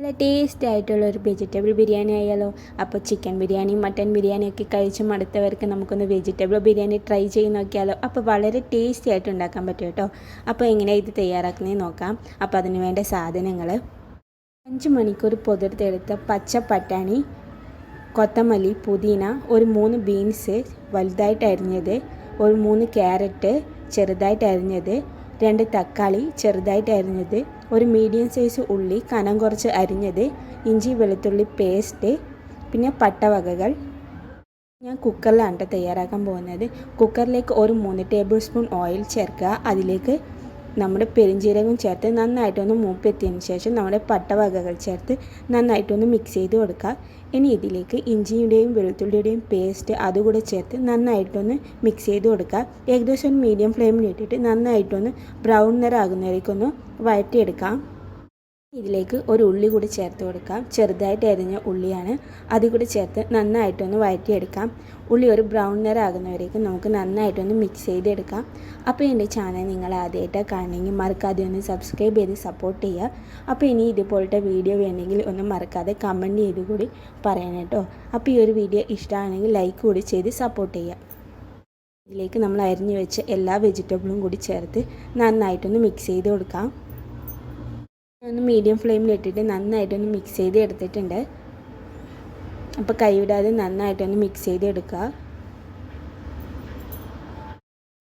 നല്ല ടേസ്റ്റി ആയിട്ടുള്ളൊരു വെജിറ്റബിൾ ബിരിയാണി ആയാലോ. അപ്പോൾ ചിക്കൻ ബിരിയാണി മട്ടൻ ബിരിയാണിയൊക്കെ കഴിച്ച് മടുത്തവർക്ക് നമുക്കൊന്ന് വെജിറ്റബിൾ ബിരിയാണി ട്രൈ ചെയ്ത് നോക്കിയാലോ. അപ്പോൾ വളരെ ടേസ്റ്റി ആയിട്ട് ഉണ്ടാക്കാൻ പറ്റും കേട്ടോ. അപ്പോൾ എങ്ങനെയാണ് ഇത് തയ്യാറാക്കുന്നതെന്ന് നോക്കാം. അപ്പോൾ അതിന് വേണ്ട സാധനങ്ങൾ: 5 മണിക്കൂർ പൊതിർത്തെടുത്ത പച്ച പട്ടാണി, കൊത്തമല്ലി, പുതിന, ഒരു 3 ബീൻസ് വലുതായിട്ട് അരിഞ്ഞത്, ഒരു 3 ക്യാരറ്റ് ചെറുതായിട്ട് അരിഞ്ഞത്, 2 തക്കാളി ചെറുതായിട്ട് അരിഞ്ഞത്, ഒരു മീഡിയം സൈസ് ഉള്ളി കനം കുറച്ച് അരിഞ്ഞത്, ഇഞ്ചി വെളുത്തുള്ളി പേസ്റ്റ്, പിന്നെ പട്ടവകകൾ. ഞാൻ കുക്കറിലാണ് തയ്യാറാക്കാൻ പോകുന്നത്. കുക്കറിലേക്ക് ഒരു 3 ടേബിൾ സ്പൂൺ ഓയിൽ ചേർക്കുക. അതിലേക്ക് നമ്മുടെ പെരുംജീരകം ചേർത്ത് നന്നായിട്ടൊന്ന് മൂപ്പെത്തിയതിന് ശേഷം നമ്മുടെ പട്ടവകകൾ ചേർത്ത് നന്നായിട്ടൊന്ന് മിക്സ് ചെയ്ത് കൊടുക്കുക. ഇനി ഇതിലേക്ക് ഇഞ്ചിയുടെയും വെളുത്തുള്ളിയുടെയും പേസ്റ്റ് അതുകൂടെ ചേർത്ത് നന്നായിട്ടൊന്ന് മിക്സ് ചെയ്ത് കൊടുക്കുക. ഏകദേശം ഒരു മീഡിയം ഫ്ലെയിമിൽ ഇട്ടിട്ട് നന്നായിട്ടൊന്ന് ബ്രൗൺ നിറമാകുന്നവരേക്കൊന്ന് വഴറ്റിയെടുക്കാം. ഇതിലേക്ക് ഒരു ഉള്ളി കൂടി ചേർത്ത് കൊടുക്കാം. ചെറുതായിട്ട് അരിഞ്ഞ ഉള്ളിയാണ്. അത് കൂടി ചേർത്ത് നന്നായിട്ടൊന്ന് വഴറ്റിയെടുക്കാം. ഉള്ളി ഒരു ബ്രൗൺ നിറമാകുന്നവരേക്കും നമുക്ക് നന്നായിട്ടൊന്ന് മിക്സ് ചെയ്തെടുക്കാം. അപ്പോൾ എൻ്റെ ചാനൽ നിങ്ങൾ ആദ്യമായിട്ടാണ് കാണണമെങ്കിൽ മറക്കാതെ ഒന്ന് സബ്സ്ക്രൈബ് ചെയ്ത് സപ്പോർട്ട് ചെയ്യുക. അപ്പോൾ ഇനി ഇതുപോലത്തെ വീഡിയോ വേണമെങ്കിൽ ഒന്നും മറക്കാതെ കമൻറ്റ് ചെയ്ത് കൂടി പറയണം കേട്ടോ. അപ്പോൾ ഈ ഒരു വീഡിയോ ഇഷ്ടമാണെങ്കിൽ ലൈക്ക് കൂടി ചെയ്ത് സപ്പോർട്ട് ചെയ്യുക. ഇതിലേക്ക് നമ്മൾ അരിഞ്ഞു വെച്ച എല്ലാ വെജിറ്റബിളും കൂടി ചേർത്ത് നന്നായിട്ടൊന്ന് മിക്സ് ചെയ്ത് കൊടുക്കാം. ഒന്ന് മീഡിയം ഫ്ലെയിമിലിട്ടിട്ട് നന്നായിട്ടൊന്ന് മിക്സ് ചെയ്ത് എടുത്തിട്ടുണ്ട്. അപ്പോൾ കൈവിടാതെ നന്നായിട്ടൊന്ന് മിക്സ് ചെയ്ത് എടുക്കുക.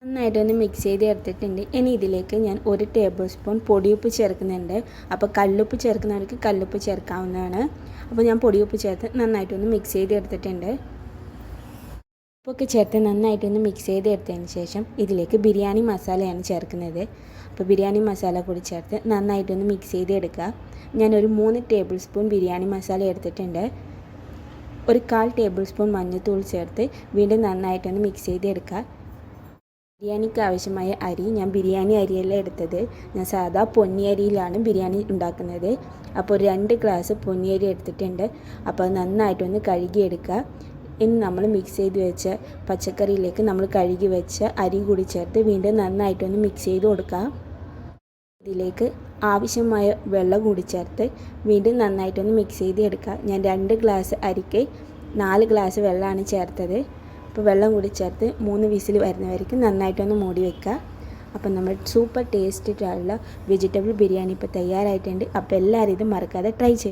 നന്നായിട്ടൊന്ന് മിക്സ് ചെയ്ത് എടുത്തിട്ടുണ്ട്. ഇനി ഇതിലേക്ക് ഞാൻ 1 ടേബിൾ സ്പൂൺ പൊടിയുപ്പ് ചേർക്കുന്നുണ്ട്. അപ്പോൾ കല്ലുപ്പ് ചേർക്കുന്നവർക്ക് കല്ലുപ്പ് ചേർക്കാവുന്നതാണ്. അപ്പോൾ ഞാൻ പൊടിയുപ്പ് ചേർത്ത് നന്നായിട്ടൊന്ന് മിക്സ് ചെയ്ത് എടുത്തിട്ടുണ്ട്. ഉപ്പൊക്കെ ചേർത്ത് നന്നായിട്ടൊന്ന് മിക്സ് ചെയ്ത് എടുത്തതിന് ശേഷം ഇതിലേക്ക് ബിരിയാണി മസാലയാണ് ചേർക്കുന്നത്. അപ്പോൾ ബിരിയാണി മസാല കൂടി ചേർത്ത് നന്നായിട്ടൊന്ന് മിക്സ് ചെയ്ത് എടുക്കുക. ഞാനൊരു 3 ടേബിൾ സ്പൂൺ ബിരിയാണി മസാല എടുത്തിട്ടുണ്ട്. ഒരു 1/4 ടേബിൾ സ്പൂൺ മഞ്ഞൾത്തൂൾ ചേർത്ത് വീണ്ടും നന്നായിട്ടൊന്ന് മിക്സ് ചെയ്ത് എടുക്കുക. ബിരിയാണിക്ക് ആവശ്യമായ അരി ഞാൻ ബിരിയാണി അരിയല്ല എടുത്തത്. ഞാൻ സാധാ പൊന്നി അരിയിലാണ് ബിരിയാണി ഉണ്ടാക്കുന്നത്. അപ്പോൾ 2 ഗ്ലാസ് പൊന്നി അരി എടുത്തിട്ടുണ്ട്. അപ്പോൾ നന്നായിട്ടൊന്ന് കഴുകിയെടുക്കുക. ഇനി നമ്മൾ മിക്സ് ചെയ്ത് വെച്ച പച്ചക്കറിയിലേക്ക് നമ്മൾ കഴുകി വെച്ച അരി കൂടി ചേർത്ത് വീണ്ടും നന്നായിട്ടൊന്ന് മിക്സ് ചെയ്ത് കൊടുക്കുക. ഇതിലേക്ക് ആവശ്യമായ വെള്ളം കൂടി ചേർത്ത് വീണ്ടും നന്നായിട്ടൊന്ന് മിക്സ് ചെയ്ത് എടുക്കുക. ഞാൻ 2 ഗ്ലാസ് അരിക്ക് 4 ഗ്ലാസ് വെള്ളമാണ് ചേർത്തത്. അപ്പോൾ വെള്ളം കൂടി ചേർത്ത് 3 വിസിൽ വരുന്നവർക്ക് നന്നായിട്ടൊന്ന് മൂടി വെക്കുക. അപ്പം നമ്മൾ സൂപ്പർ ടേസ്റ്റിലുള്ള വെജിറ്റബിൾ ബിരിയാണി ഇപ്പോൾ തയ്യാറായിട്ടുണ്ട്. അപ്പോൾ എല്ലാവരും ഇത് മറക്കാതെ ട്രൈ ചെയ്യും.